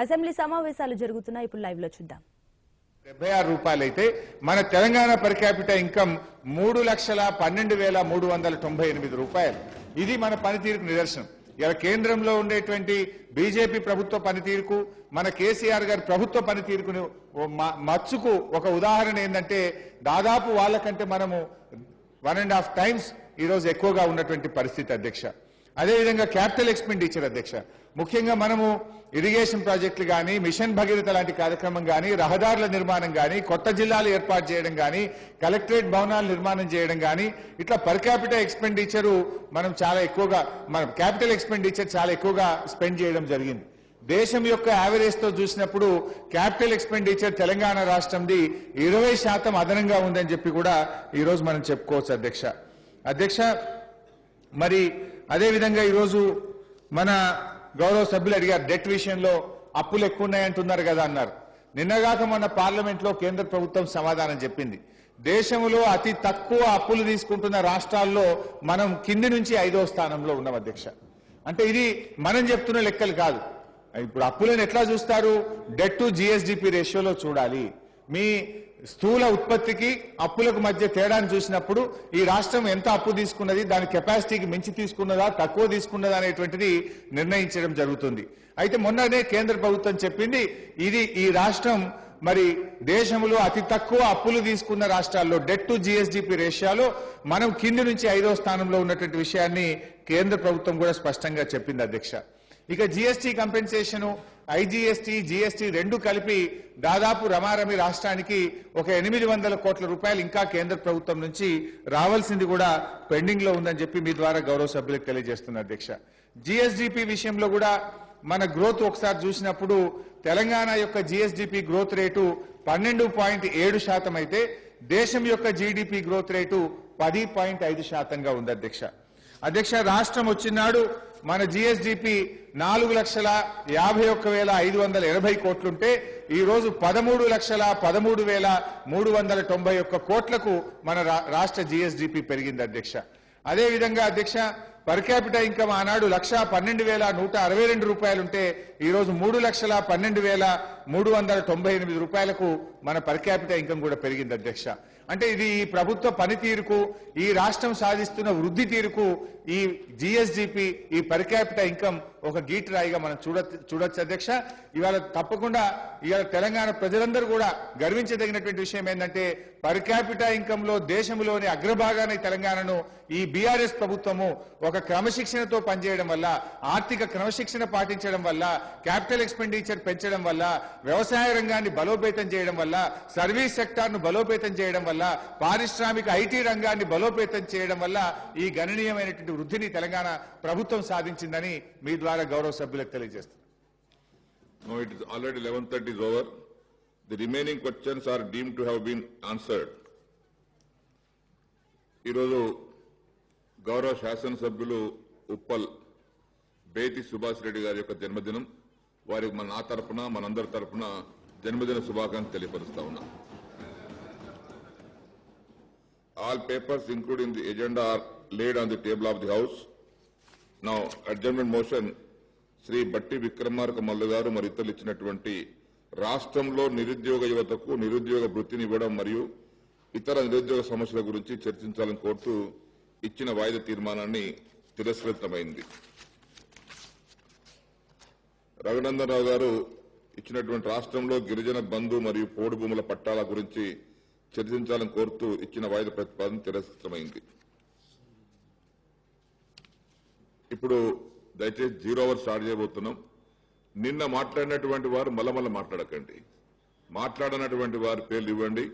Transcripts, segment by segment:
Assembly సమావేశాలు జరుగుతున్నాయి. ఇప్పుడు లైవ్ లో చూద్దాం. 76 రూపాయలైతే మన తెలంగాణ పర్ క్యాపిటల్ ఇన్కమ్ 3,12,398 రూపాయలు. ఇది మన పనితీరుకు నిదర్శనం. ఇలా కేంద్రంలో ఉండేటువంటి బీజేపీ ప్రభుత్వ పనితీరుకు మన కేసీఆర్ గారి ప్రభుత్వ పనితీరుకు మచ్చుకు ఒక ఉదాహరణ ఏంటంటే దాదాపు వాళ్ళకంటే మనము 1.5 టైమ్స్ ఈ రోజు ఎక్కువగా ఉన్నటువంటి పరిస్థితి అధ్యక్ష. అదేవిధంగా క్యాపిటల్ ఎక్స్పెండిచర్ అధ్యక్ష, ముఖ్యంగా మనము ఇరిగేషన్ ప్రాజెక్టులు కానీ, మిషన్ భగీరథ లాంటి కార్యక్రమం కానీ, రహదారుల నిర్మాణం కానీ, కొత్త జిల్లాలు ఏర్పాటు చేయడం కానీ, కలెక్టరేట్ భవనాలు నిర్మాణం చేయడం కానీ, ఇట్లా పర్ క్యాపిటల్ ఎక్స్పెండిచర్ మనం చాలా ఎక్కువగా క్యాపిటల్ ఎక్స్పెండిచర్ చాలా ఎక్కువగా స్పెండ్ చేయడం జరిగింది. దేశం యొక్క యావరేజ్ తో చూసినప్పుడు క్యాపిటల్ ఎక్స్పెండిచర్ తెలంగాణ రాష్ట్రంది 20% అదనంగా ఉందని చెప్పి కూడా ఈ రోజు మనం చెప్పుకోవచ్చు అధ్యక్ష. మరి అదేవిధంగా ఈరోజు మన గౌరవ సభ్యులు అడిగారు, డెట్ విషయంలో అప్పులు ఎక్కువ ఉన్నాయంటున్నారు కదా అన్నారు. నిన్నగాక మన పార్లమెంట్ లో కేంద్ర ప్రభుత్వం సమాధానం చెప్పింది. దేశంలో అతి తక్కువ అప్పులు తీసుకుంటున్న రాష్ట్రాల్లో మనం కింది నుంచి 5వ స్థానంలో ఉన్నాం అధ్యక్ష. అంటే ఇది మనం చెప్తున్న లెక్కలు కాదు. ఇప్పుడు అప్పులను ఎట్లా చూస్తారు? డెట్ టు జిఎస్డిపి రేషియోలో చూడాలి. మీ స్థూల ఉత్పత్తికి అప్పులకు మధ్య తేడాను చూసినప్పుడు ఈ రాష్ట్రం ఎంత అప్పు తీసుకున్నది, దాని కెపాసిటీకి మించి తీసుకున్నదా, తక్కువ తీసుకున్నదా అనేటువంటిది నిర్ణయించడం జరుగుతుంది. అయితే మొన్ననే కేంద్ర ప్రభుత్వం చెప్పింది, ఇది ఈ రాష్ట్రం మరి దేశంలో అతి తక్కువ అప్పులు తీసుకున్న రాష్ట్రాల్లో డెట్ టు జిఎస్డిపి రేషియోలో మనం కింది నుంచి 5వ స్థానంలో ఉన్నటువంటి విషయాన్ని కేంద్ర ప్రభుత్వం కూడా స్పష్టంగా చెప్పింది అధ్యక్ష. ఇక జీఎస్టీ కంపెన్సేషన్, ఐజీఎస్టీ, జీఎస్టీ రెండు కలిపి దాదాపు రమారమి రాష్ట్రానికి ఒక 800 కోట్ల రూపాయలు ఇంకా కేంద్ర ప్రభుత్వం నుంచి రావాల్సింది కూడా పెండింగ్ లో ఉందని చెప్పి మీ ద్వారా గౌరవ సభ్యులకు తెలియజేస్తున్నా అధ్యక్ష. జీఎస్డిపి విషయంలో కూడా మన గ్రోత్ ఒకసారి చూసినప్పుడు తెలంగాణ యొక్క జీఎస్డిపి గ్రోత్ రేటు 12.7% అయితే దేశం యొక్క జీడిపి గ్రోత్ రేటు 10.5%గా ఉంది అధ్యక్ష. రాష్ట్రం వచ్చినాడు మన జీఎస్డిపి 4,51,580 కోట్లుంటే ఈ రోజు 13,13,391 కోట్లకు మన రాష్ట్ర జీఎస్డిపి పెరిగింది అధ్యక్ష. అదేవిధంగా అధ్యక్ష పర్ క్యాపిటల్ ఇన్కమ్ ఆనాడు 1,12,162 రూపాయలుంటే ఈ రోజు 3,12,398 రూపాయలకు మన పర్ క్యాపిటల్ ఇన్కమ్ కూడా పెరిగింది అధ్యక్ష. అంటే ఇది ఈ ప్రభుత్వ పనితీరుకు, ఈ రాష్ట్రం సాధిస్తున్న వృద్ధి తీరుకు ఈ జీఎస్డిపి, ఈ పర్ క్యాపిటల్ ఇన్కమ్ ఒక గీటురాయిగా మనం చూడొచ్చు అధ్యక్ష. ఇవాళ తప్పకుండా ఇవాళ తెలంగాణ ప్రజలందరూ కూడా గర్వించదగినటువంటి విషయం ఏంటంటే పర్ క్యాపిటల్ ఇన్కమ్ లో దేశంలోని అగ్రభాగాన్ని తెలంగాణను ఈ బీఆర్ఎస్ ప్రభుత్వము ఒక క్రమశిక్షణతో పనిచేయడం వల్ల, ఆర్థిక క్రమశిక్షణ పాటించడం వల్ల, క్యాపిటల్ ఎక్స్పెండిచర్ పెంచడం వల్ల, వ్యవసాయ రంగాన్ని బలోపేతం చేయడం వల్ల, సర్వీస్ సెక్టార్ ను బలోపేతం చేయడం వల్ల, పారిశ్రామిక ఐటీ రంగాన్ని బలోపేతం చేయడం వల్ల ఈ గణనీయమైనటువంటి వృద్ధిని తెలంగాణ ప్రభుత్వం సాధించిందని మీ ద్వారా గౌరవ సభ్యులకు తెలియజేస్తున్నారు. Now it is already 11:30 is over. The remaining questions are deemed to have been answered. ఈరోజు గౌరవ శాసనసభ్యులు ఉప్పల్ బేతి సుభాష్ రెడ్డి గారి యొక్క జన్మదినం. వారికి నా తరపున మనందరి తరపున జన్మదిన శుభాకాంక్షలు తెలియపరుస్తా ఉన్నా. All papers including the agenda are laid on the table of the House. Now adjournment motion Shri బట్టి విక్రమార్క మల్లు గారు మరి ఇతరులు ఇచ్చినటువంటి రాష్ట్రంలో నిరుద్యోగ యువతకు నిరుద్యోగ వృత్తిని ఇవ్వడం మరియు ఇతర నిరుద్యోగ సమస్యల గురించి చర్చించాలని కోరుతూ ఇచ్చిన వాయిదా తీర్మానాన్ని తిరస్కృతమైంది. రఘునందన్ రావు గారు ఇచ్చినటువంటి రాష్ట్రంలో గిరిజన బంధు మరియు పోడు భూముల పట్టాల గురించి చర్చించాలని కోరుతూ ఇచ్చిన వాయిదా ప్రతిపాదన తిరస్కృతమైంది. ఇప్పుడు దయచేసి 0 hour స్టార్ట్ చేయబోతున్నాం. నిన్న మాట్లాడినటువంటి వారు మళ్ళా మాట్లాడకండి. మాట్లాడనటువంటి వారి పేర్లు ఇవ్వండి.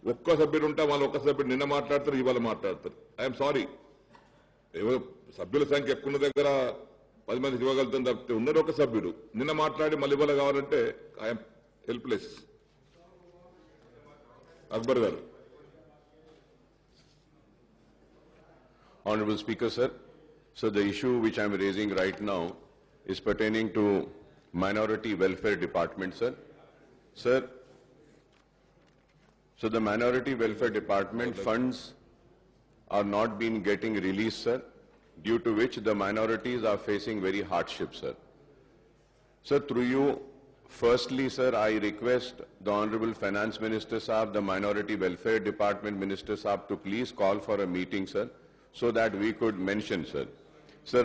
ఒక్క సభ్యుడు ఉంటే వాళ్ళు ఒక్క సభ్యుడు నిన్న మాట్లాడతారు, ఇవాళ మాట్లాడతారు. ఐఎమ్ సారీ, సభ్యుల సంఖ్య ఎక్కువ ఉన్న దగ్గర 10 మందికి ఇవ్వగలుగుతాం తప్పితే ఉన్నది ఒక సభ్యుడు నిన్న మాట్లాడి మళ్ళీ ఇవాళ కావాలంటే ఐఎమ్ హెల్ప్లెస్. అక్బర్ గారు. Honorable Speaker, sir. So the issue which I am raising right now is pertaining to Minority Welfare Department, sir. Sir, so the Minority Welfare Department funds are not been getting released, sir, due to which the minorities are facing very hardship, sir. So through you, Firstly, sir, I request the Honorable Finance Minister Saab, the Minority Welfare Department Minister Saab, to please call for a meeting, sir, so that we could mention, sir. Sir,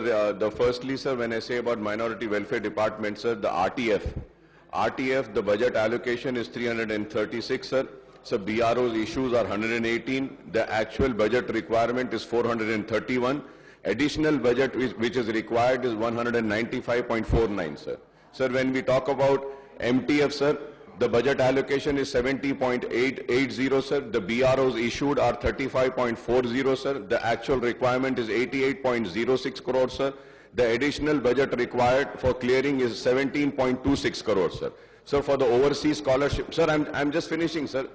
firstly, sir, when I say about Minority Welfare Department, sir, the RTF, the budget allocation is 336, sir. So BRO's issues are 118. The actual budget requirement is 431. Additional budget which is required is 195.49, sir. Sir, when we talk about MTF, sir, the budget allocation is 70.880, sir. The BROs issued are 35.40, sir. The actual requirement is 88.06 crores, sir. The additional budget required for clearing is 17.26 crores, sir. Sir, for the overseas scholarship, sir, I'm just finishing, sir.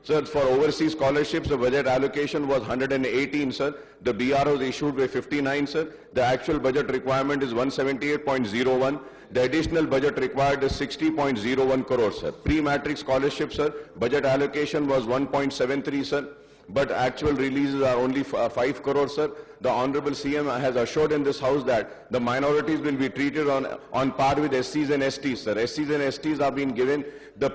Sir, for overseas scholarships, the budget allocation was 118, sir. The BROs issued were 59, sir. The actual budget requirement is 178.01. The additional budget required is 60.01 crores, sir. Pre-matric scholarship, sir, budget allocation was 1.73, sir. But actual releases are only 5 crores, sir. The Honorable CM has assured in this House that the minorities will be treated on par with SCs and STs, sir. SCs and STs are being given the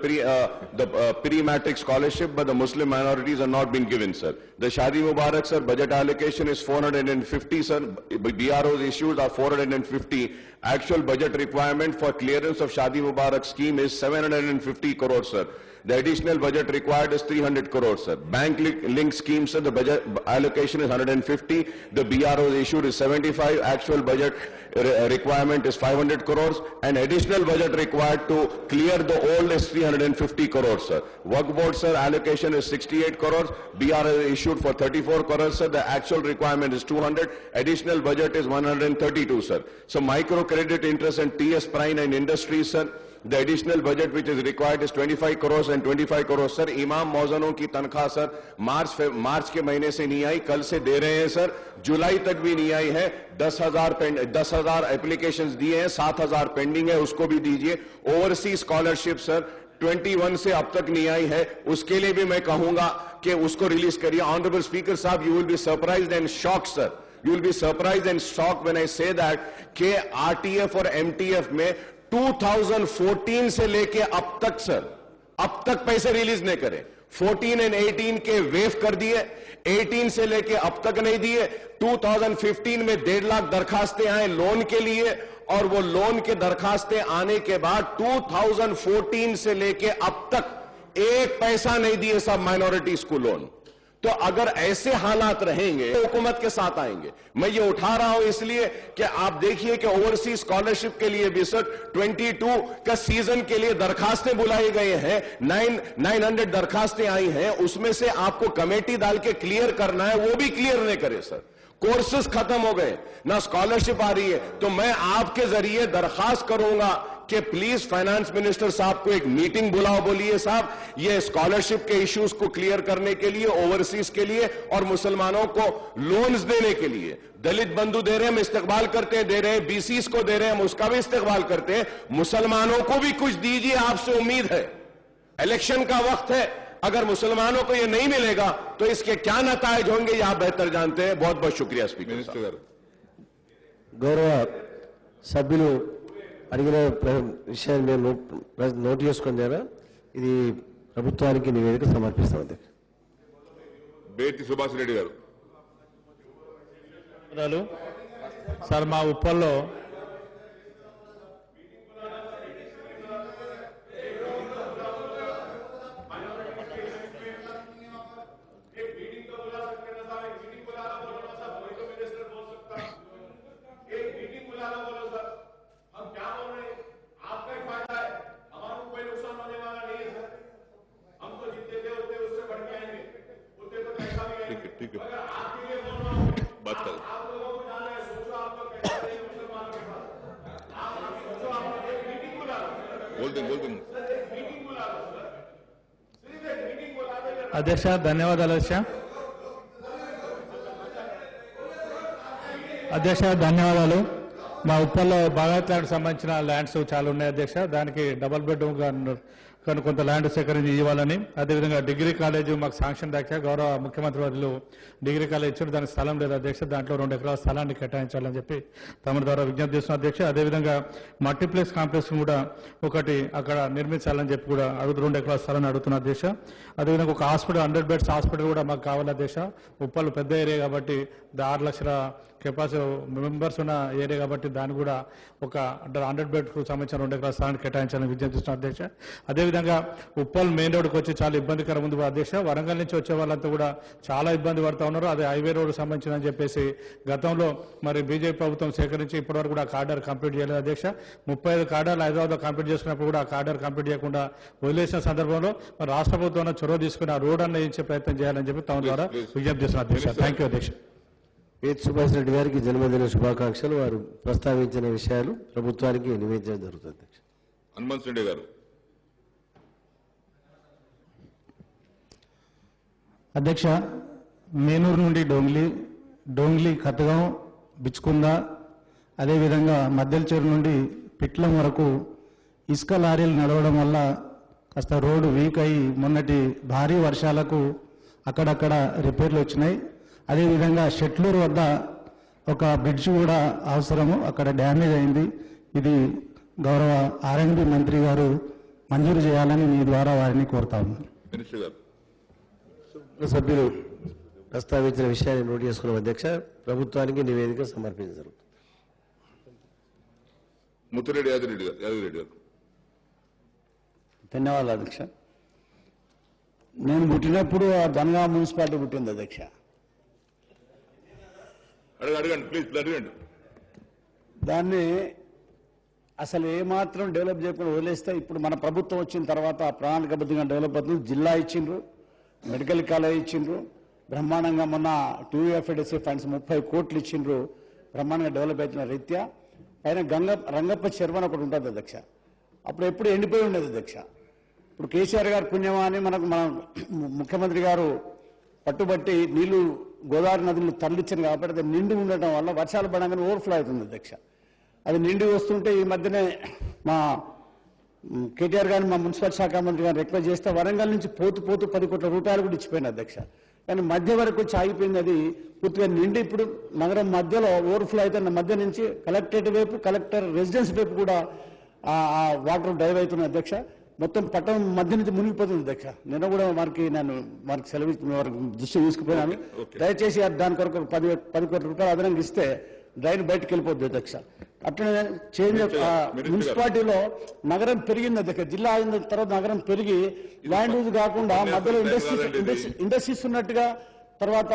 pre-matric scholarship, but the Muslim minorities are not being given, sir. The Shadi Mubarak, sir, budget allocation is 450, sir. BRO's issues are 450. Actual budget requirement for clearance of Shadi Mubarak scheme is 750 crores, sir. The additional budget required is 300 crores, sir. Bank link scheme, sir, the budget allocation is 150. The BRO issued is 75. Actual budget requirement is 500 crores. And additional budget required to clear the old is 350 crores, sir. Work board, sir, allocation is 68 crores. BRO issued for 34 crores, sir. The actual requirement is 200. Additional budget is 132, sir. So microcredit interest and TS Prime and Industries, sir. The additional budget which is required is 25 crores and 25 crores, sir. इमाम मौजनों की तनख्वाह sir March के महीने से नहीं आई, कल से दे रहे हैं सर. जुलाई तक भी नहीं आई है. 10,000 एप्लीकेशंस दिए हैं, 7,000 पेंडिंग है, उसको भी दीजिए. ओवरसीज स्कॉलरशिप सर 21 से अब तक नहीं आई है, उसके लिए भी मैं कहूंगा कि उसको रिलीज करिए. ऑनरेबल स्पीकर साहब, you will be surprised and shocked, sir. You will be surprised and shocked when I say that कि RTF और MTF में 2014 से लेके अब तक, सर, अब तक पैसे रिलीज नहीं करे. 14 और 18 के वेव कर दिए, 18 से लेके अब तक नहीं दिए. 2015 में 1.5 लाख दरखास्तें आए लोन के लिए, और वो लोन के दरखास्तें आने के बाद 2014 से लेके अब तक एक पैसा नहीं दिए सब माइनॉरिटी स्कूल लोन. तो अगर ऐसे हालात रहेंगे तो हुकूमत के साथ आएंगे. मैं ये उठा रहा हूं इसलिए कि आप देखिए कि ओवरसीज स्कॉलरशिप के लिए भी सर 22 का सीजन के लिए दरखास्तें बुलाई गए हैं. 900 दरखास्तें आई हैं, उसमें से आपको कमेटी डाल के क्लियर करना है, वो भी क्लियर नहीं करे सर. कोर्सेज खत्म हो गए, ना स्कॉलरशिप आ रही है. तो मैं आपके जरिए दरखास्त करूंगा कि प्लीज फाइनेंस मिनिस्टर साहब को एक मीटिंग बुलाओ. बोलिए साहब, ये स्कॉलरशिप के इश्यूज को क्लियर करने के लिए, ओवरसीज के लिए और मुसलमानों को लोन्स देने के लिए. दलित बंधु दे रहे हैं, हम इस्तेकबाल करते हैं, दे रहे हैं. बीसीस को दे रहे हैं, हम उसका भी इस्तेकबाल करते हैं. मुसलमानों को भी कुछ दीजिए, आपसे उम्मीद है. इलेक्शन का वक्त है, अगर मुसलमानों को यह नहीं मिलेगा तो इसके क्या नतायज होंगे ये आप बेहतर जानते हैं. बहुत बहुत शुक्रिया स्पीकर साहब. గౌరవ సభ్యులు అడిగిన విషయాన్ని మేము నోట్ చేసుకున్నారా, ఇది ప్రభుత్వానికి నివేదిక సమర్పిస్తాం. బేతి సుభాష్ రెడ్డి గారు. సార్, మా ఉప్పల్లో ठीक है, बात कर. बोल दें. అధ్యక్ష, ధన్యవాదాలు అధ్యక్ష. ధన్యవాదాలు. మా ఉప్పల్లో బాగాత్లాకు సంబంధించిన ల్యాండ్స్ చాలా ఉన్నాయి అధ్యక్ష. దానికి డబుల్ బెడ్రూమ్ కానీ కొంత ల్యాండ్ సేకరించి ఇవ్వాలని, అదేవిధంగా డిగ్రీ కాలేజ్ మాకు శాంక్షన్ దాకా గౌరవ ముఖ్యమంత్రి వారు డిగ్రీ కాలేజ్ ఇచ్చారు, దానికి స్థలం లేదు అధ్యక్ష, దాంట్లో 2 ఎకరాల స్థలాన్ని కేటాయించాలని చెప్పి తమ ద్వారా విజ్ఞప్తి చేస్తున్న అధ్యక్ష. అదేవిధంగా మల్టీప్లెక్స్ కాంప్లెక్స్ కూడా ఒకటి అక్కడ నిర్మించాలని చెప్పి కూడా 2 ఎకరాల స్థలాన్ని అడుగుతున్న అధ్యక్ష. అదేవిధంగా ఒక హాస్పిటల్ 100 బెడ్స్ హాస్పిటల్ కూడా మాకు కావాలి అధ్యక్ష. ఉప్పల్ పెద్ద ఏరియా కాబట్టి 6 లక్షల కెపాసిటీ మెంబర్స్ ఉన్న ఏరియా కాబట్టి దాన్ని కూడా ఒక 100 బెడ్కు సంబంధించిన 2 ఎకరాల స్థలాన్ని కేటాయించాలని విజ్ఞప్తి చేస్తున్న అధ్యక్ష. అదేవిధంగా ఉప్పల్ మెయిన్ రోడ్కి వచ్చి చాలా ఇబ్బందికరం ఉంది అధ్యక్ష. వరంగల్ నుంచి వచ్చే వాళ్ళంతా కూడా చాలా ఇబ్బంది పడుతూ ఉన్నారు. అదే హైవే రోడ్డు సంబంధించిన అని చెప్పేసి గతంలో మరి బీజేపీ ప్రభుత్వం సేకరించి ఇప్పటివరకు కూడా కార్డర్ కంప్లీట్ చేయలేదు అధ్యక్ష. 35 కార్డర్లు హైదరాబాద్లో కంప్లీట్ చేసుకున్నప్పుడు కూడా ఆ కార్డర్ కంప్లీట్ చేయకుండా వదిలేసిన సందర్భంలో మరి రాష్ట్ర ప్రభుత్వం చొరవ తీసుకుని ఆ రోడ్ అన్న వేయించే ప్రయత్నం చేయాలని చెప్పి తమ ద్వారా విజ్ఞప్తి చేస్తున్న అధ్యక్ష. థ్యాంక్ యూ అధ్యక్ష. పేరు సుభాష్ రెడ్డి గారికి జన్మదిన శుభాకాంక్షలు. వారు ప్రస్తావించిన విషయాలు ప్రభుత్వానికి నివేదించడం జరుగుతుంది అధ్యక్ష. హనుమంత్ రెడ్డి గారు. అధ్యక్ష, మేనూరు నుండి డోంగ్లీ కతగాం బిచ్చుకుంద, అదేవిధంగా మద్దెల చెరు నుండి పిట్లం వరకు ఇసుక లారీలు నడవడం వల్ల కాస్త రోడ్డు వీక్ అయ్యి మొన్నటి భారీ వర్షాలకు అక్కడక్కడ రిపేర్లు వచ్చినాయి. అదేవిధంగా షెట్లూరు వద్ద ఒక బ్రిడ్జ్ కూడా అవసరము, అక్కడ డ్యామేజ్ అయింది. ఇది గౌరవ ఆర్ఎండ్బి మంత్రి గారు మంజూరు చేయాలని మీ ద్వారా వారిని కోరుతా ఉన్నారు. సభ్యులు ప్రస్తావించిన విషయాన్ని నోట్ చేసుకున్నాం అధ్యక్ష. ప్రభుత్వానికి నివేదిక సమర్పించరు. ముత్తిరెడ్డి యాదగిరెడ్డి గారు. ధన్యవాదాలు అధ్యక్ష. నేను పుట్టినప్పుడు ఆ జనగామ మున్సిపాలిటీ పుట్టింది అధ్యక్ష. అడగండి ప్లీజ్, అడగండి. దాన్ని అసలు ఏమాత్రం డెవలప్ చేయకుండా వదిలేస్తే ఇప్పుడు మన ప్రభుత్వం వచ్చిన తర్వాత ప్రణాళికాబద్ధంగా డెవలప్ అవుతుంది. జిల్లా ఇచ్చిండ్రు, మెడికల్ కాలేజ్ ఇచ్చిండ్రు, బ్రహ్మాండంగా మొన్న TUFDC ఫండ్స్ 30 కోట్లు ఇచ్చిండ్రు, బ్రహ్మాండంగా డెవలప్ అవుతున్న రీత్యా. పైన రంగప్ప చెరువు అని ఒకటి ఉంటుంది అధ్యక్ష. అప్పుడు ఎప్పుడు ఎండిపోయి ఉండేది అధ్యక్ష. ఇప్పుడు కేసీఆర్ గారు పుణ్యమా అని మన ముఖ్యమంత్రి గారు పట్టుబట్టి నీళ్లు గోదావరి నదులు తరలిచ్చారు కాబట్టి అది నిండి ఉండటం వల్ల వర్షాలు పడగానే ఓవర్ఫ్లో అవుతుంది అధ్యక్ష. అది నిండి వస్తుంటే ఈ మధ్యనే మా కేటీఆర్ గారిని మా మున్సిపల్ శాఖ మంత్రి గారిని రిక్వెస్ట్ చేస్తే వరంగల్ నుంచి పోతూ 10 కోట్ల రూపాయలు కూడా ఇచ్చిపోయింది అధ్యక్ష. కానీ మధ్య వరకు వచ్చి ఆగిపోయింది. అది పూర్తిగా నిండి ఇప్పుడు నగరం మధ్యలో ఓవర్ఫ్లో అయితే మధ్య నుంచి కలెక్టరేట్ వైపు, కలెక్టర్ రెసిడెన్స్ వైపు కూడా ఆ వాటర్ డైవ్ అవుతుంది అధ్యక్ష. మొత్తం పట్టణం మధ్య నుంచి మునిగిపోతుంది అధ్యక్ష. నేను కూడా వారికి సెలవు వారికి దృష్టి తీసుకుపోయినాను. దయచేసి దాని కొరకు 10 కోట్ల రూపాయలు అదనంగా ఇస్తే డ్రైన్ బయటకు వెళ్ళిపోద్ది అధ్యక్ష. అట్లనే చేంజ్ మున్సిపాలిటీలో నగరం పెరిగింది అధ్యక్ష. జిల్లా అయిన తర్వాత నగరం పెరిగి ల్యాండ్ యూజ్ కాకుండా మధ్యలో ఇండస్ట్రీస్ ఉన్నట్టుగా, తర్వాత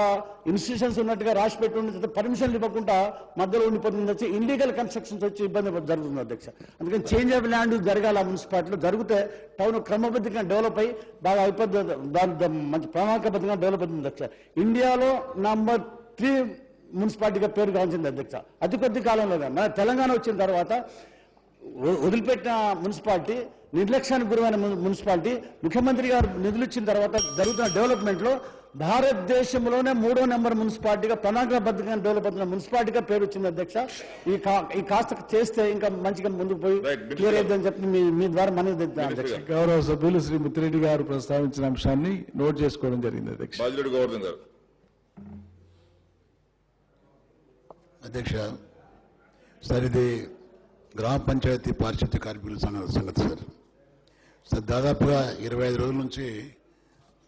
ఇన్స్టిట్యూషన్స్ ఉన్నట్టుగా రాసి పెట్టి ఉండి పర్మిషన్లు ఇవ్వకుండా మధ్యలో ఉండిపోతుంది వచ్చి ఇన్లీగల్ కన్స్ట్రక్షన్స్ వచ్చి ఇబ్బంది జరుగుతుంది అధ్యక్ష. అందుకని చేంజ్ ఆఫ్ ల్యాండ్ జరగాలి ఆ మున్సిపాలిటీలో. జరిగితే టౌన్ క్రమబద్ధంగా డెవలప్ అయ్యి బాగా మంచి ప్రణాళికాబద్ధంగా డెవలప్ అవుతుంది అధ్యక్ష. ఇండియాలో నంబర్ 3 మున్సిపాలిటీగా పేరు గాంచింది అధ్యక్ష. అతి కొద్ది కాలంలో మన తెలంగాణ వచ్చిన తర్వాత వదిలిపెట్టిన మున్సిపాలిటీ, నిర్లక్ష్యానికి గురైన మున్సిపాలిటీ, ముఖ్యమంత్రి గారు నిధులు ఇచ్చిన తర్వాత జరుగుతున్న డెవలప్మెంట్ లో భారతదేశంలోనే 3వ నెంబర్ మున్సిపాలిటీగా ప్రణాళికాబద్ధంగా డెవలప్ అవుతున్న మున్సిపాలిటీగా పేరు వచ్చింది అధ్యక్ష. ఈ కాస్త చేస్తే ఇంకా మంచిగా ముందుకు పోయి క్లియర్ అయిద్దని చెప్పి మీ ద్వారా మనవి అధ్యక్ష. గౌరవ సభ్యులు శ్రీ ముత్తిరెడ్డి గారు ప్రస్తావించిన అంశాన్ని నోట్ చేసుకోవడం జరిగింది అధ్యక్ష. అధ్యక్ష, సార్ ఇది గ్రామ పంచాయతీ పారిశుద్ధ్య కార్మికుల సంగతి సార్. దాదాపుగా 25 రోజుల నుంచి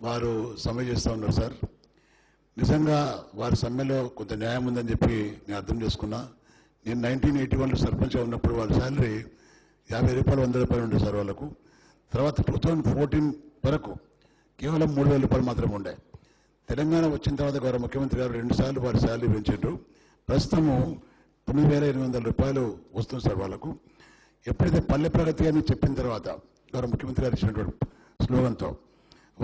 వారు సమ్మె చేస్తూ ఉన్నారు సార్. నిజంగా వారి సమ్మెలో కొంత న్యాయం ఉందని చెప్పి నేను అర్థం చేసుకున్నా. నేను 1981లో సర్పంచ్గా ఉన్నప్పుడు వాళ్ళ శాలరీ 50 రూపాయలు 100 రూపాయలు ఉండే సార్ వాళ్ళకు. తర్వాత 2014 వరకు కేవలం 3000 రూపాయలు మాత్రమే ఉండే. తెలంగాణ వచ్చిన తర్వాత గౌరవ ముఖ్యమంత్రి గారు 2 సార్లు వారి శాలరీ పెంచారు. ప్రస్తుతము 9800 రూపాయలు వస్తుంది సార్ వాళ్ళకు. ఎప్పుడైతే పల్లె ప్రగతి అని చెప్పిన తర్వాత గౌరవ ముఖ్యమంత్రి గారు ఇచ్చినటువంటి స్లోగన్తో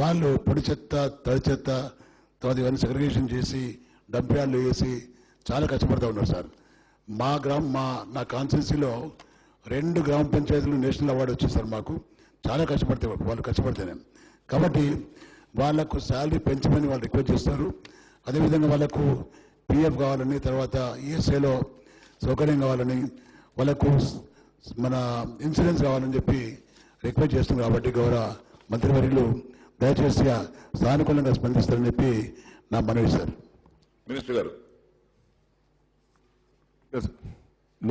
వాళ్ళు పొడి చెత్త, తడి చెత్త, తర్వాత ఇవన్నీ సెగ్రిగేషన్ చేసి డంప్యార్డ్లు వేసి చాలా కష్టపడుతూ ఉన్నారు సార్. నా కాన్స్టిట్యున్సీలో 2 గ్రామ పంచాయతీలు నేషనల్ అవార్డు వచ్చింది సార్ మాకు. చాలా వాళ్ళు కష్టపడితేనే. కాబట్టి వాళ్లకు శాలరీ పెంచమని వాళ్ళు రిక్వెస్ట్ చేస్తారు. అదేవిధంగా వాళ్లకు PF కావాలని, తర్వాత ESIలో సౌకర్యం కావాలని, వాళ్ళకు మన ఇన్సూరెన్స్ కావాలని చెప్పి రిక్వెస్ట్ చేస్తున్నాం కాబట్టి గౌరవ మంత్రివర్యులు దయచేసి సానుకూలంగా స్పందిస్తారని చెప్పి నా మనవి సార్. మినిస్టర్ గారు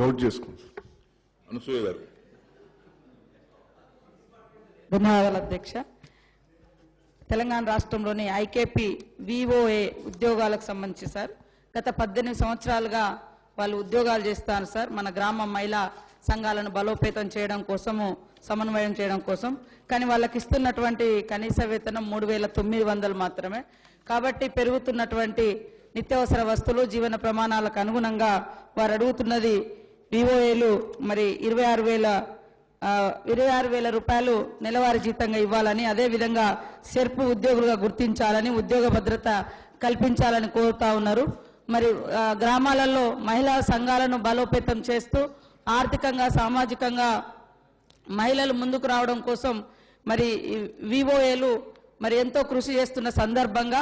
నోట్ చేసుకోండి. అనసూయ గారు. ధన్యవాదాలు అధ్యక్ష. తెలంగాణ రాష్ట్రంలోని ఐకేపీ విఓఏ ఉద్యోగాలకు సంబంధించి సార్ గత 18 సంవత్సరాలుగా వాళ్ళు ఉద్యోగాలు చేస్తారు సార్. మన గ్రామ మహిళా సంఘాలను బలోపేతం చేయడం కోసము, సమన్వయం చేయడం కోసం. కానీ వాళ్ళకి ఇస్తున్నటువంటి కనీస వేతనం 3,900 మాత్రమే. కాబట్టి పెరుగుతున్నటువంటి నిత్యావసర వస్తువులు, జీవన ప్రమాణాలకు అనుగుణంగా వారు అడుగుతున్నది విఓఏలు మరి 26,000 రూపాయలు నెలవారీ జీతంగా ఇవ్వాలని, అదేవిధంగా సెర్పు ఉద్యోగులుగా గుర్తించాలని, ఉద్యోగ భద్రత కల్పించాలని కోరుతా ఉన్నారు. మరి గ్రామాలలో మహిళా సంఘాలను బలోపేతం చేస్తూ ఆర్థికంగా, సామాజికంగా మహిళలు ముందుకు రావడం కోసం మరి విఓఏలు మరి ఎంతో కృషి చేస్తున్న సందర్భంగా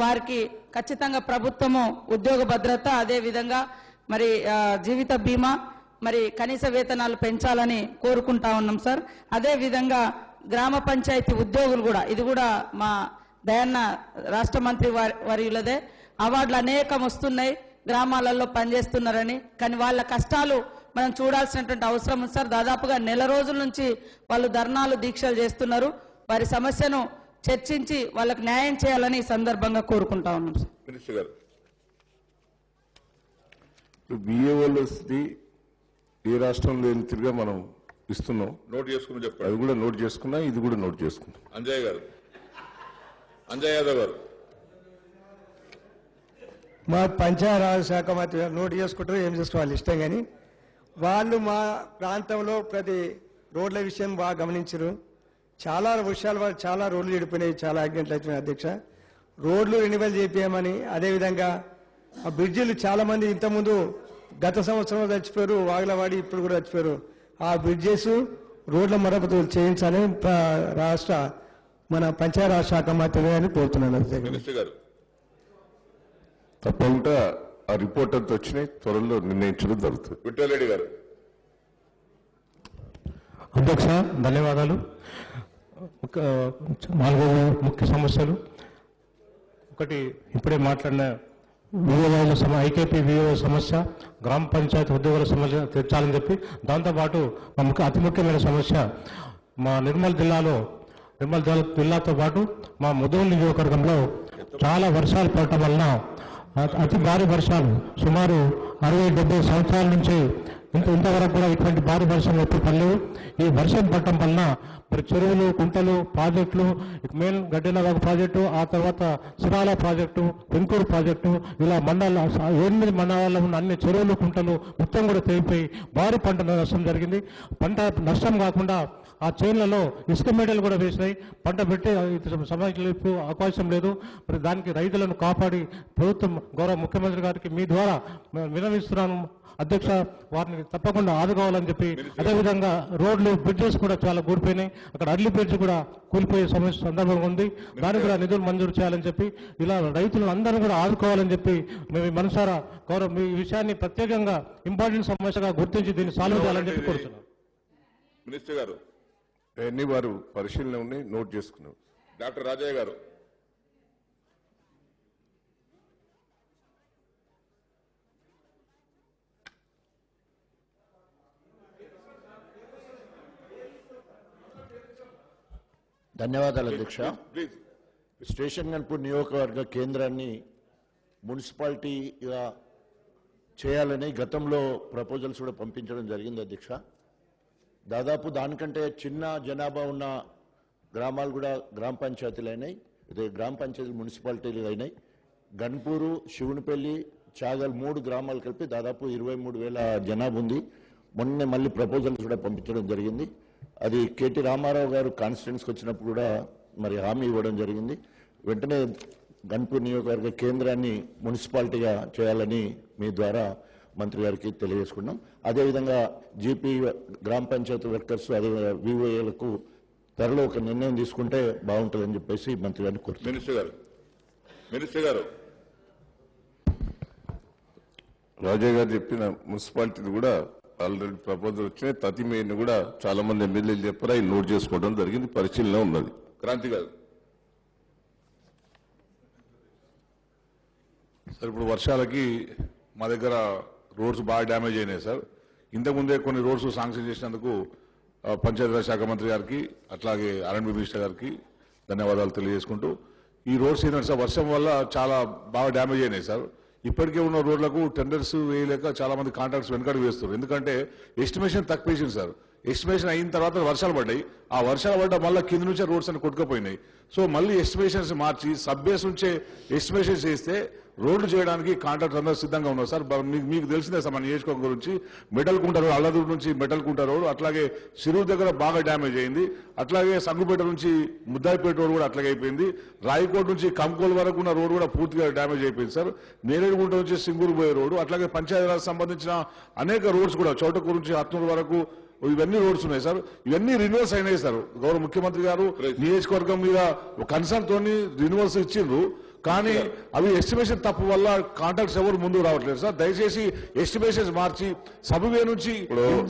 వారికి ఖచ్చితంగా ప్రభుత్వము ఉద్యోగ భద్రత, అదేవిధంగా మరి జీవిత బీమా, మరి కనీస వేతనాలు పెంచాలని కోరుకుంటా ఉన్నాం సార్. అదేవిధంగా గ్రామ పంచాయతీ ఉద్యోగులు కూడా, ఇది కూడా మా దయన్న రాష్ట్ర మంత్రి వర్యులదే, అవార్డులు అనేకం వస్తున్నాయి, గ్రామాలలో పనిచేస్తున్నారని. కానీ వాళ్ళ కష్టాలు మనం చూడాల్సినటువంటి అవసరం ఉంది సార్. దాదాపుగా నెల రోజుల నుంచి వాళ్ళు ధర్నాలు, దీక్షలు చేస్తున్నారు. వారి సమస్యను చర్చించి వాళ్ళకు న్యాయం చేయాలని ఈ సందర్భంగా కోరుకుంటా ఉన్నాం సార్. మినిస్టర్ గారు. బిఏఓలది ఏ రాష్ట్రంలో తిరిగా మనం ఇస్తున్నాం. నోట్ చేసుకుని చెప్పండి. అది కూడా నోట్ చేసుకున్నా, ఇది కూడా నోట్ చేసుకున్నాం. అంజయ్ గారు. అంజయ్ యాదవ్ గారు. మా పంచాయతీరాజ్ శాఖ మంత్రి నోట్ చేసుకుంటారు, ఏం చేసుకోవాలి ఇష్టం. కానీ వాళ్ళు మా ప్రాంతంలో ప్రతి రోడ్ల విషయం బాగా గమనించారు. చాలా విషయాలు వాళ్ళు చాలా రోడ్లు చెడిపోయినాయి, చాలా యాక్సిడెంట్లు అవుతున్నాయి అధ్యక్ష. రోడ్లు రెన్యువల్ చేయించమని, అదేవిధంగా ఆ బ్రిడ్జిలు చాలా మంది ఇంతకుముందు గత సంవత్సరం చచ్చిపోయారు, వాగలవాడి ఇప్పుడు కూడా చచ్చిపోయారు. ఆ బ్రిడ్జెస్ రోడ్ల మరమ్మతులు చేయించాలని రాష్ట్ర మన పంచాయతీరాజ్ శాఖ మంత్రి అని కోరుతున్నాను మినిస్టర్ గారు. తప్పకుండా ఆ రిపోర్ట్ అంతా వచ్చినాయి, త్వరలో నిర్ణయించడం జరుగుతుంది. విఠలరెడ్డి గారు. అధ్యక్ష ధన్యవాదాలు. 4 ముఖ్య సమస్యలు. ఒకటి ఇప్పుడే మాట్లాడిన విఓల ఐకేపీ విఓ సమస్య, గ్రామ పంచాయతీ ఉద్యోగుల సమస్య తీర్చాలని చెప్పి, దాంతోపాటు మా అతి ముఖ్యమైన సమస్య మా నిర్మల్ జిల్లాతో పాటు మా ముదోల్ నియోజకవర్గంలో చాలా వర్షాలు పడటం వలన, అతి భారీ వర్షాలు సుమారు 60-70 సంవత్సరాల నుంచి ఇంతవరకు కూడా ఇటువంటి భారీ వర్షం ఎప్పుడు పడలేవు. ఈ వర్షం పడటం వలన మరి చెరువులు, కుంటలు, ప్రాజెక్టులు, మెయిన్ గడ్డినవాగు ప్రాజెక్టు, ఆ తర్వాత సిరాల ప్రాజెక్టు, పెంకూరు ప్రాజెక్టు, ఇలా 8 మండలాల్లో ఉన్న అన్ని చెరువులు, కుంటలు మొత్తం కూడా తెగిపోయి భారీ పంట నష్టం జరిగింది. పంట నష్టం కాకుండా ఆ చేన్లలో ఇసుక మేడలు కూడా వేసినాయి. పంట పెట్టే సమస్యలు అవకాశం లేదు. మరి దానికి రైతులను కాపాడి ప్రభుత్వం, గౌరవ ముఖ్యమంత్రి గారికి మీ ద్వారా విన్నవిస్తున్నాను అధ్యక్ష, వారిని తప్పకుండా ఆదుకోవాలని చెప్పి. అదేవిధంగా రోడ్లు, బ్రిడ్జెస్ కూడా చాలా కూలిపోయినాయి. అక్కడ అర్లీ బ్రిడ్జ్ కూడా కూలిపోయే సందర్భం ఉంది. దానికి కూడా నిధులు మంజూరు చేయాలని చెప్పి, ఇలా రైతులను అందరూ కూడా ఆదుకోవాలని చెప్పి మేము మనసారా గౌరవ ఈ విషయాన్ని ప్రత్యేకంగా ఇంపార్టెంట్ సమస్యగా గుర్తించి దీన్ని సాల్వ్ చేయాలని చెప్పి కోరుతున్నాం. మినిస్టర్ గారు. అన్ని వారు పరిశీలన ఉన్నాయి, నోట్ చేసుకున్నాం. డాక్టర్ రాజయ్య గారు. ధన్యవాదాలు అధ్యక్ష. స్టేషన్ గన్పూర్ నియోజకవర్గ కేంద్రాన్ని మున్సిపాలిటీగా చేయాలని గతంలో ప్రపోజల్స్ కూడా పంపించడం జరిగింది అధ్యక్ష. దాదాపు దానికంటే చిన్న జనాభా ఉన్న గ్రామాలు కూడా గ్రామ పంచాయతీలు అయినాయి, గ్రామ పంచాయతీలు మున్సిపాలిటీలు అయినాయి. గన్పూరు, శివునిపల్లి, చాగల్ 3 గ్రామాలు కలిపి దాదాపు 23,000 జనాభా ఉంది. మొన్నే మళ్ళీ ప్రపోజల్స్ కూడా పంపించడం జరిగింది. అది కేటీ రామారావు గారు కాన్స్టిట్యున్సీకి వచ్చినప్పుడు కూడా మరి హామీ ఇవ్వడం జరిగింది. వెంటనే గన్పూర్ నియోజకవర్గ కేంద్రాన్ని మున్సిపాలిటీగా చేయాలని మీ ద్వారా మంత్రి గారికి తెలియజేసుకున్నాం. అదేవిధంగా జీపీ, గ్రామ పంచాయతీ వర్కర్స్, అదే విఓఏలకు త్వరలో ఒక నిర్ణయం తీసుకుంటే బాగుంటుందని చెప్పేసి మంత్రి గారిని కోరుతున్నాను. మినిస్టర్ గారు. రాజయ్య గారు చెప్పిన మున్సిపాలిటీది కూడా ఆల్రెడీ ప్రపోజల్ వచ్చినాయి. ప్రతి మీద కూడా చాలా మంది ఎమ్మెల్యేలు చెప్పారు, అవి నోట్ చేసుకోవడం జరిగింది, పరిశీలన ఉన్నది. క్రాంతి గారు సార్, ఇప్పుడు వర్షాలకి మా దగ్గర రోడ్స్ బాగా డ్యామేజ్ అయినాయి సార్. ఇంతకుముందే కొన్ని రోడ్స్ శాంక్షన్ చేసినందుకు పంచాయతీరాజ్ శాఖ మంత్రి గారికి అట్లాగే ఆర్ఎండ్బి మినిస్టర్ గారికి ధన్యవాదాలు తెలియజేసుకుంటూ, ఈ రోడ్స్ ఏంటంటే సార్ వర్షం వల్ల చాలా బాగా డ్యామేజ్ అయినాయి సార్. ఇప్పటికే ఉన్న రోడ్లకు టెండర్స్ వేయలేక చాలా మంది కాంట్రాక్ట్స్ వెనకడుగు వేస్తారు. ఎందుకంటే ఎస్టిమేషన్ తక్కువ వేసింది సార్. ఎస్టిమేషన్ అయిన తర్వాత వర్షాలు పడ్డాయి. ఆ వర్షాలు పడ్డ మళ్ళీ కింద నుంచే రోడ్స్ అని కొట్టుకుపోయినాయి. సో మళ్ళీ ఎస్టిమేషన్స్ మార్చి సబ్ బేస్ నుంచే ఎస్టిమేషన్స్ చేస్తే రోడ్లు చేయడానికి కాంట్రాక్టర్ అందరూ సిద్ధంగా ఉన్నారు సార్. మీకు తెలిసిందే సార్ మన నియోజకవర్గం గురించి మెటల్ కుంట రోడ్, అల్లదూరు నుంచి మెటల్ కుంట రోడ్, అట్లాగే సిరూరు దగ్గర బాగా డ్యామేజ్ అయింది. అట్లాగే సంగుపేట నుంచి ముద్దాయిపేట రోడ్ కూడా అట్లాగే అయిపోయింది. రాయకోట నుంచి కంకోల్ వరకు ఉన్న రోడ్ కూడా పూర్తిగా డ్యామేజ్ అయిపోయింది సార్. నేరేడుగుంట నుంచి సింగూరు పోయే రోడ్డు, అట్లాగే పంచాయతీరాజ్ సంబంధించిన అనేక రోడ్స్ కూడా చౌటకూరు నుంచి హత్నూరు వరకు ఇవన్నీ రోడ్స్ ఉన్నాయి సార్. ఇవన్నీ రిన్యూవల్స్ అయినాయి సార్. గౌరవ ముఖ్యమంత్రి గారు నియోజకవర్గం మీద కన్సర్న్ తోని రిన్యూవల్స్ ఇచ్చిండ్రు. కానీ అవి ఎస్టిమేషన్ తప్పు వల్ల కాంట్రాక్ట్స్ ఎవరు ముందుకు రావట్లేదు సార్. దయచేసి ఎస్టిమేషన్స్ మార్చి సబ్వే నుంచి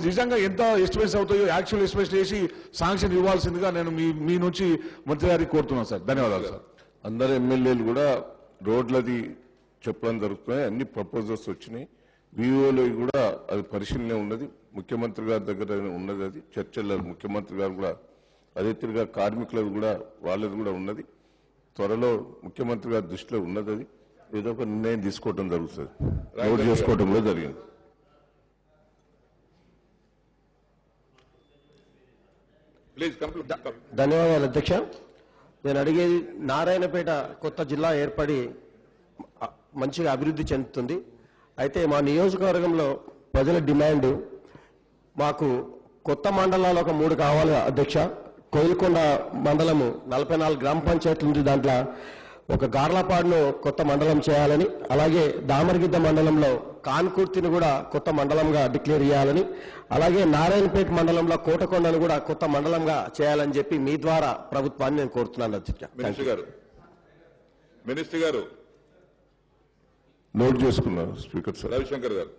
నిజంగా ఎంత ఎస్టిమేషన్ అవుతాయో యాక్చువల్ ఎస్టిమేషన్ చేసి శాంక్షన్ ఇవ్వాల్సిందిగా నేను మీ నుంచి మంత్రి గారికి కోరుతున్నాను సార్. ధన్యవాదాలు సార్. అందరు ఎమ్మెల్యేలు కూడా రోడ్లది చెప్పడం జరుగుతున్నాయి. అన్ని ప్రపోజల్స్ వచ్చినాయి. వివోలో కూడా అది పరిశీలన ఉన్నది. ముఖ్యమంత్రి గారి దగ్గర ఉన్నది. అది చర్చల్లో ముఖ్యమంత్రి గారు కూడా అదే తిరిగా కార్మికులది కూడా వాళ్ళది కూడా ఉన్నది. త్వరలో ముఖ్యమంత్రి గారి దృష్టిలో ఉన్నది. అది ఏదో ఒక నిర్ణయం తీసుకోవడం జరుగుతుంది, నోట్ చేసుకోవడం కూడా జరిగింది. ధన్యవాదాలు అధ్యక్ష. నేను అడిగేది, నారాయణపేట కొత్త జిల్లా ఏర్పడి మంచిగా అభివృద్ధి చెందుతుంది. అయితే మా నియోజకవర్గంలో ప్రజల డిమాండ్, మాకు కొత్త మండలాలు ఒక 3 కావాలి అధ్యక్ష. కోయిల్కొండ మండలము 44 గ్రామ పంచాయతీలు ఉంది. దాంట్లో ఒక గార్లపాడును కొత్త మండలం చేయాలని, అలాగే దామరగిద్ద మండలంలో కాన్కుర్తిని కూడా కొత్త మండలంగా డిక్లేర్ చేయాలని, అలాగే నారాయణపేట మండలంలో కోటకొండను కూడా కొత్త మండలంగా చేయాలని చెప్పి మీ ద్వారా ప్రభుత్వాన్ని నేను కోరుతున్నాను అధ్యక్ష. మినిస్టర్ గారు నోట్ చేసుకున్నారు స్పీకర్ సార్. రవిశంకర్ గారు.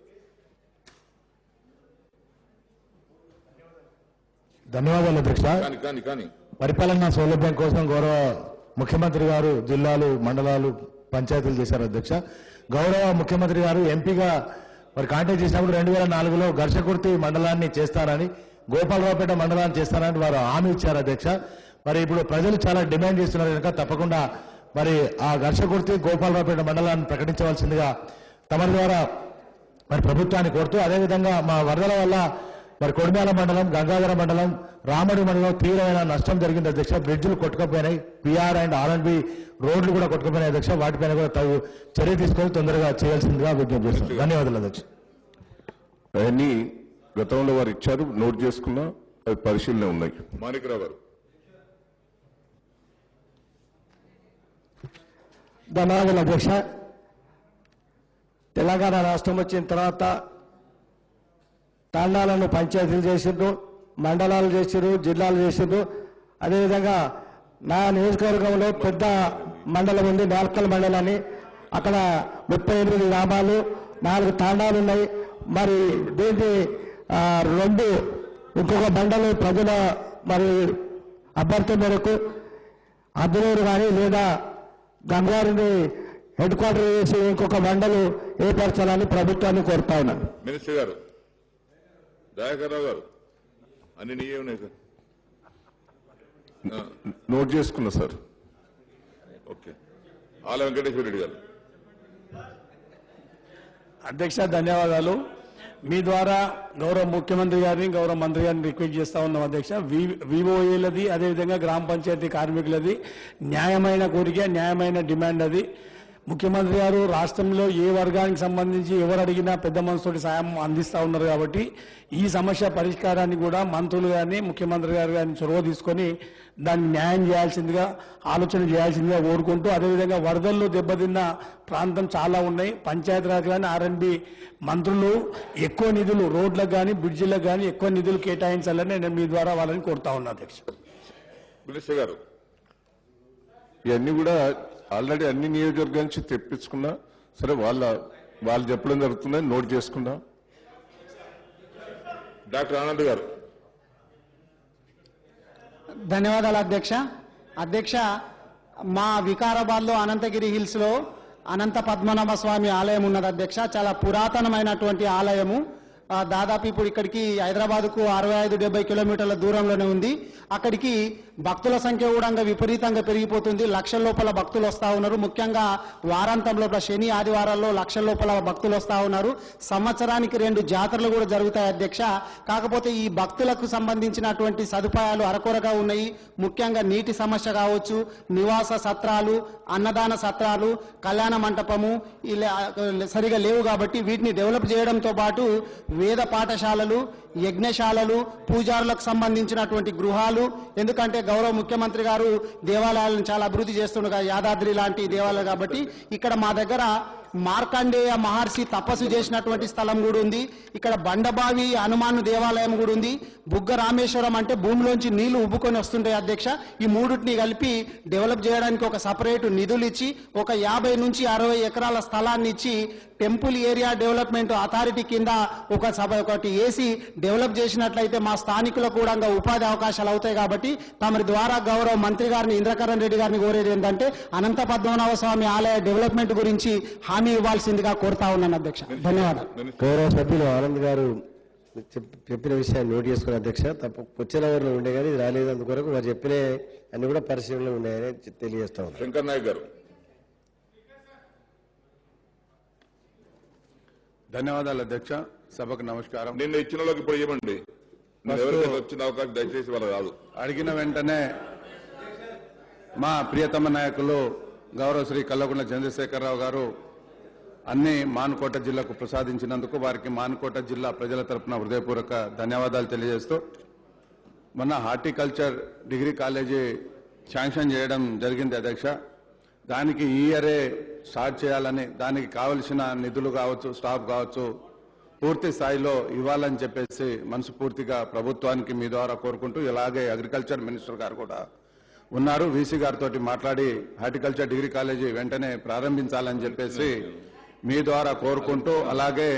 ధన్యవాదాలు అధ్యక్ష. కానీ పరిపాలనా సౌలభ్యం కోసం గౌరవ ముఖ్యమంత్రి గారు జిల్లాలు, మండలాలు, పంచాయతీలు చేశారు అధ్యక్ష. గౌరవ ముఖ్యమంత్రి గారు ఎంపీగా మరి కాంటాక్ట్ చేసినప్పుడు 2004లో ఘర్షకుర్తి మండలాన్ని చేస్తారని, గోపాలరావుపేట మండలాన్ని చేస్తారని వారు హామీ ఇచ్చారు అధ్యక్ష. మరి ఇప్పుడు ప్రజలు చాలా డిమాండ్ చేస్తున్నారు కనుక తప్పకుండా మరి ఆ ఘర్షకుర్తి, గోపాలరావుపేట మండలాన్ని ప్రకటించవలసిందిగా తమరి ద్వారా మరి ప్రభుత్వాన్ని కోరుతూ, అదేవిధంగా మా వరదల వల్ల మరి కొడిమ్యాల మండలం, గంగాధర మండలం, రామడి మండలం తీవ్రమైన నష్టం జరిగింది అధ్యక్ష. బ్రిడ్జిలు కొట్టుకుపోయినాయి, పిఆర్ అండ్ ఆర్ఎండ్బి రోడ్లు కూడా కొట్టుకుపోయినాయి అధ్యక్ష. వాటిపైన కూడా తగు చర్య తీసుకొని తొందరగా చేయాల్సిందిగా విజ్ఞప్తి చేస్తున్నాం. ధన్యవాదాలు అధ్యక్ష. అవన్నీ గతంలో వారు ఇచ్చారు, నోట్ చేసుకున్నా, అవి పరిశీలన ఉన్నాయి. మాణిక్రావు గారు. ధన్యవాదాలు అధ్యక్ష. తెలంగాణ రాష్ట్రం వచ్చిన తర్వాత తాండాలను పంచాయతీలు చేసిండ్రు, మండలాలు చేసిండ్రు, జిల్లాలు చేసిండ్రు. అదేవిధంగా నా నియోజకవర్గంలో పెద్ద మండలం ఉంది, నేల్కల్ మండలాన్ని. అక్కడ 38 గ్రామాలు, 4 తాండాలు ఉన్నాయి. మరి దీన్ని 2 ఇంకొక మండలం ప్రజల మరి అభ్యర్థి మేరకు అద్దెలూరు కానీ లేదా గంగారిని హెడ్ క్వార్టర్ చేసి ఇంకొక మండలం ఏర్పరచాలని ప్రభుత్వాన్ని కోరుతా ఉన్నాను. మినిస్టర్ గారు. దయాకర్ రావు గారు. అన్ని నీయే ఉన్నాయి సార్. నోట్ చేసుకున్నా సార్. ఓకే. ఆల వెంకటేశ్వర రెడ్డి గారు. అధ్యక్ష ధన్యవాదాలు. మీ ద్వారా గౌరవ ముఖ్యమంత్రి గారిని, గౌరవ మంత్రి గారిని రిక్వెస్ట్ చేస్తా ఉన్నాం అధ్యక్ష. వివోఏలది, అదేవిధంగా గ్రామ పంచాయతీ కార్మికులది న్యాయమైన కోరిక, న్యాయమైన డిమాండ్ అది. ముఖ్యమంత్రి గారు రాష్ట్రంలో ఏ వర్గానికి సంబంధించి ఎవరు అడిగినా పెద్ద మనసుతోటి సాయం అందిస్తా ఉన్నారు కాబట్టి ఈ సమస్య పరిష్కారాన్ని కూడా మంత్రులు గారిని, ముఖ్యమంత్రి గారు గారిని చొరవ తీసుకొని దాన్ని న్యాయం చేయాల్సిందిగా, ఆలోచన చేయాల్సిందిగా కోరుకుంటూ, అదేవిధంగా వరదల్లో దెబ్బతిన్న ప్రాంతం చాలా ఉన్నాయి. పంచాయతీరాజ్ కానీ ఆర్ఎండ్బి మంత్రులు ఎక్కువ నిధులు రోడ్లకు కానీ బ్రిడ్జిలకు కానీ ఎక్కువ నిధులు కేటాయించాలని నేను మీ ద్వారా వాళ్ళని కోరుతా ఉన్నా అధ్యక్ష. మినిస్టర్ గారు. ఇవన్నీ కూడా ఆల్రెడీ అన్ని నియోజకవర్గాల నుంచి తెప్పించుకున్నా సరే, వాళ్ళు చెప్పడం జరుగుతుందని నోట్ చేసుకున్నా. డాక్టర్ ఆనంద్ గారు. ధన్యవాదాలు అధ్యక్ష. అధ్యక్ష, మా వికారాబాద్లో అనంతగిరి హిల్స్లో అనంత పద్మనాభ స్వామి ఆలయం ఉన్నది అధ్యక్ష. చాలా పురాతనమైనటువంటి ఆలయము. దాదాపు ఇప్పుడు ఇక్కడికి హైదరాబాద్కు 65-70 కిలోమీటర్ల దూరంలోనే ఉంది. అక్కడికి భక్తుల సంఖ్య కూడా విపరీతంగా పెరిగిపోతుంది. లక్షల లోపల భక్తులు వస్తూ ఉన్నారు. ముఖ్యంగా వారాంతంలో శని ఆదివారాల్లో లక్షల లోపల భక్తులు వస్తూ ఉన్నారు. సంవత్సరానికి 2 జాతరలు కూడా జరుగుతాయి అధ్యక్ష. కాకపోతే ఈ భక్తులకు సంబంధించినటువంటి సదుపాయాలు అరకొరగా ఉన్నాయి. ముఖ్యంగా నీటి సమస్య కావచ్చు, నివాస సత్రాలు, అన్నదాన సత్రాలు, కళ్యాణ మంటపము ఇలా సరిగా లేవు. కాబట్టి వీటిని డెవలప్ చేయడంతో పాటు వేద పాఠశాలలు, యజ్ఞశాలలు, పూజారులకు సంబంధించినటువంటి గృహాలు, ఎందుకంటే గౌరవ ముఖ్యమంత్రి గారు దేవాలయాలను చాలా అభివృద్ధి చేస్తుండగా యాదాద్రి లాంటి దేవాలయాలు కాబట్టి ఇక్కడ మా దగ్గర మార్కండేయ మహర్షి తపస్సు చేసినటువంటి స్థలం కూడా ఉంది. ఇక్కడ బండబావి హనుమాన్ దేవాలయం కూడా ఉంది. బుగ్గ రామేశ్వరం అంటే భూమిలోంచి నీళ్లు ఉబ్బుకొని వస్తుంటాయి అధ్యక్ష. ఈ మూడుటిని కలిపి డెవలప్ చేయడానికి ఒక సపరేట్ నిధులు ఇచ్చి ఒక 50 నుంచి 60 ఎకరాల స్థలాన్ని ఇచ్చి టెంపుల్ ఏరియా డెవలప్మెంట్ అథారిటీ కింద ఒకటి వేసి డెవలప్ చేసినట్లయితే మా స్థానికులకు కూడా ఉపాధి అవకాశాలు అవుతాయి. కాబట్టి తమరి ద్వారా గౌరవ మంత్రి గారిని ఇంద్రకరణ్ రెడ్డి గారిని కోరేది ఏంటంటే అనంత పద్మనాభ స్వామి ఆలయ డెవలప్మెంట్ గురించి హామీ ఇవ్వాల్సిందిగా కోరుతా ఉన్నాను అధ్యక్ష. ధన్యవాదాలు. గౌరవ సభ్యులు ఆనంద్ గారు చెప్పిన విషయాన్ని నోట్ చేసుకున్న అధ్యక్ష. వచ్చే నెలలో ఉండే కానీ ఇది రాలేదు. అందుకొరకు వారు చెప్పిన అన్ని కూడా పరిశీలనలో ఉన్నాయని తెలియజేస్తా ఉన్నాను. శంకర్ నాయక్ గారు. ధన్యవాదాలు అధ్యక్ష. సభకు నమస్కారం. నిన్న ఇచ్చిన వాళ్ళకి ఇప్పుడు ఇవ్వండి. వచ్చిన అవకాశం దయచేసి వాళ్ళ రాదు. అడిగిన వెంటనే మా ప్రియతమ నాయకులు గౌరవ శ్రీ కల్వకుంట్ల చంద్రశేఖరరావు గారు అన్ని మానుకోట జిల్లాకు ప్రసాదించినందుకు వారికి మానుకోట జిల్లా ప్రజల తరపున హృదయపూర్వక ధన్యవాదాలు తెలియజేస్తూ, మొన్న హార్టికల్చర్ డిగ్రీ కాలేజీ శాంక్షన్ చేయడం జరిగింది అధ్యక్ష. దానికి ఈ ఇయరే స్టార్ట్ చేయాలని, దానికి కావలసిన నిధులు కావచ్చు, స్టాఫ్ కావచ్చు పూర్తి స్థాయిలో ఇవ్వాలని చెప్పేసి మనస్ఫూర్తిగా ప్రభుత్వానికి మీ ద్వారా కోరుకుంటూ, ఇలాగే అగ్రికల్చర్ మినిస్టర్ గారు కూడా ఉన్నారు, వీసీ గారితో మాట్లాడి హార్టికల్చర్ డిగ్రీ కాలేజీ వెంటనే ప్రారంభించాలని చెప్పేసి మీ ద్వారా కోరుకుంటూ, అలాగే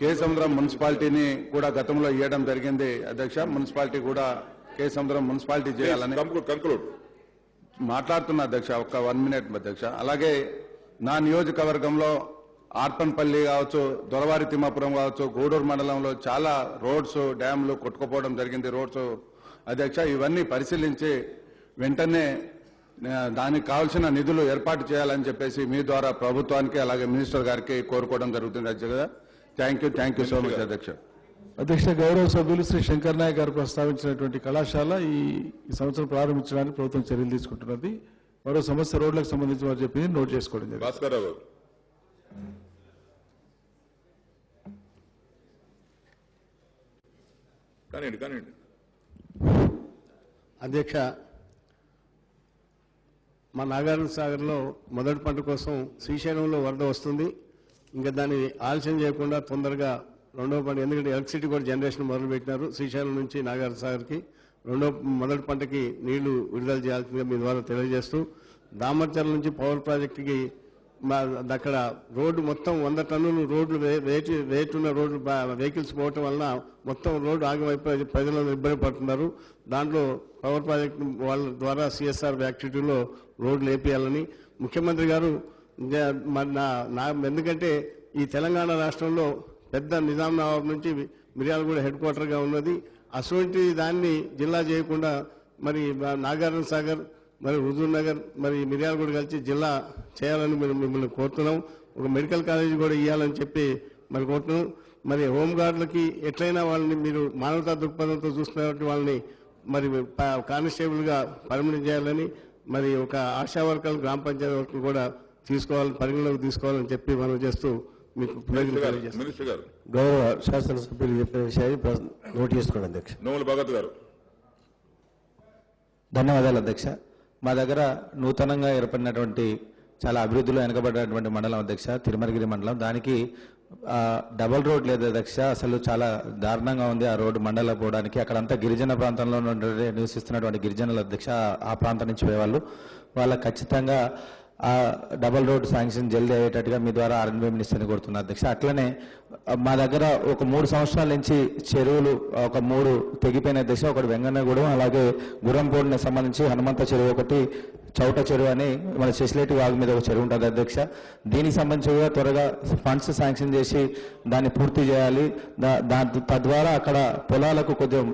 కేసముద్రం మున్సిపాలిటీని కూడా గతంలో ఇవ్వడం జరిగింది అధ్యక్ష. మున్సిపాలిటీ కూడా కేసముద్రం మున్సిపాలిటీ చేయాలని మాట్లాడుతున్నా అధ్యక్ష. ఒక్క 1 మినిట్ అధ్యక్ష. అలాగే నా నియోజకవర్గంలో ఆర్పన్పల్లి కావచ్చు, దొరవారి తిమ్మాపురం కావచ్చు, గూడూరు మండలంలో చాలా రోడ్స్, డ్యామ్లు కొట్టుకుపోవడం జరిగింది. రోడ్స్ అధ్యక్ష, ఇవన్నీ పరిశీలించి వెంటనే దానికి కావాల్సిన నిధులు ఏర్పాటు చేయాలని చెప్పేసి మీ ద్వారా ప్రభుత్వానికి అలాగే మినిస్టర్ గారికి కోరుకోవడం జరుగుతుంది అధ్యక్ష. థ్యాంక్ యూ సో మచ్ అధ్యక్ష. అధ్యక్ష, గౌరవ సభ్యులు శ్రీ శంకర్ నాయక్ గారు ప్రస్తావించినటువంటి కళాశాల ఈ సంవత్సరం ప్రారంభించడానికి ప్రభుత్వం చర్యలు తీసుకుంటున్నది. మరో సమస్య రోడ్లకు సంబంధించి వారు చెప్పింది నోట్ చేసుకోవడం జరిగింది. అధ్యక్ష, మా నాగార్జున సాగర్లో మొదటి పంట కోసం శ్రీశైలంలో వరద వస్తుంది. ఇంకా దాన్ని ఆలస్యం చేయకుండా తొందరగా రెండవ పంట, ఎందుకంటే ఎలక్ట్రిసిటీ కూడా జనరేషన్ మొదలు పెట్టినారు శ్రీశైలం నుంచి నాగార్జున సాగర్కి. మొదటి పంటకి నీళ్లు విడుదల చేయాల్సిందిగా మీ ద్వారా తెలియజేస్తూ, దామర్చర్ల నుంచి పవర్ ప్రాజెక్టుకి అక్కడ రోడ్డు మొత్తం 100 టన్నులు రోడ్లు వెయిట్ ఉన్న రోడ్లు వెహికల్స్ పోవటం వలన మొత్తం రోడ్డు ఆగమైపోయి ప్రజలను ఇబ్బంది పడుతున్నారు. దాంట్లో పవర్ ప్రాజెక్ట్ వాళ్ళ ద్వారా సిఎస్ఆర్ యాక్టివిటీలో రోడ్లు వేపియాలని ముఖ్యమంత్రి గారు, ఎందుకంటే ఈ తెలంగాణ రాష్ట్రంలో పెద్ద నిజాం నవాబ్ నుంచి మిర్యాలగూడ హెడ్ క్వార్టర్గా ఉన్నది. అటువంటి దాన్ని జిల్లా చేయకుండా మరి నాగార్జున సాగర్, మరి హుజూర్ నగర్, మరి మిర్యాలగూడ కలిసి జిల్లా చేయాలని మిమ్మల్ని కోరుతున్నాం. ఒక మెడికల్ కాలేజీ కూడా ఇవ్వాలని చెప్పి మరి కోరుతున్నాం. మరి హోంగార్డులకి ఎట్లయినా వాళ్ళని మీరు మానవతా దృక్పథంతో చూస్తున్నటువంటి వాళ్ళని మరి కానిస్టేబుల్గా పర్మనెంట్ చేయాలని, మరి ఒక ఆశా వర్కర్లు, గ్రామ పంచాయతీ వర్కర్లు కూడా పరిగణలోకి తీసుకోవాలని చెప్పి మనం చేస్తూ మీకు తెలియజేస్తాం. గౌరవ శాసనసభ్యులు చెప్పిన విషయాన్ని నోట్ చేసుకోండి అధ్యక్ష. భగత్ గారు. ధన్యవాదాలు అధ్యక్ష. మా దగ్గర నూతనంగా ఏర్పడినటువంటి చాలా అభివృద్ధిలో వెనకబడినటువంటి మండలం అధ్యక్ష, తిరుమలగిరి మండలం. దానికి డబల్ రోడ్ లేదు అధ్యక్ష. అసలు చాలా దారుణంగా ఉంది ఆ రోడ్డు మండలం పోవడానికి. అక్కడంతా గిరిజన ప్రాంతంలో నివసిస్తున్నటువంటి గిరిజనుల అధ్యక్ష, ఆ ప్రాంతం నుంచి పోయేవాళ్ళు వాళ్ళకి ఖచ్చితంగా ఆ డబల్ రోడ్ శాంక్షన్ జల్దీ అయ్యేటట్టుగా మీ ద్వారా ఆర్ఎన్బి మినిస్టర్ని కోరుతున్నా అధ్యక్ష. అట్లనే మా దగ్గర ఒక 3 సంవత్సరాల నుంచి చెరువులు ఒక 3 తెగిపోయిన అధ్యక్ష. ఒకటి వెంగన్నగూడెం, అలాగే గుర్రంపోడికి సంబంధించి హనుమంత చెరువు ఒకటి, చౌట చెరువు అని మన సెసిలేటి వాగు మీద ఒక చెరువు ఉంటుంది అధ్యక్ష. దీనికి సంబంధించి కూడా త్వరగా ఫండ్స్ శాంక్షన్ చేసి దాన్ని పూర్తి చేయాలి. తద్వారా అక్కడ పొలాలకు కొంచెం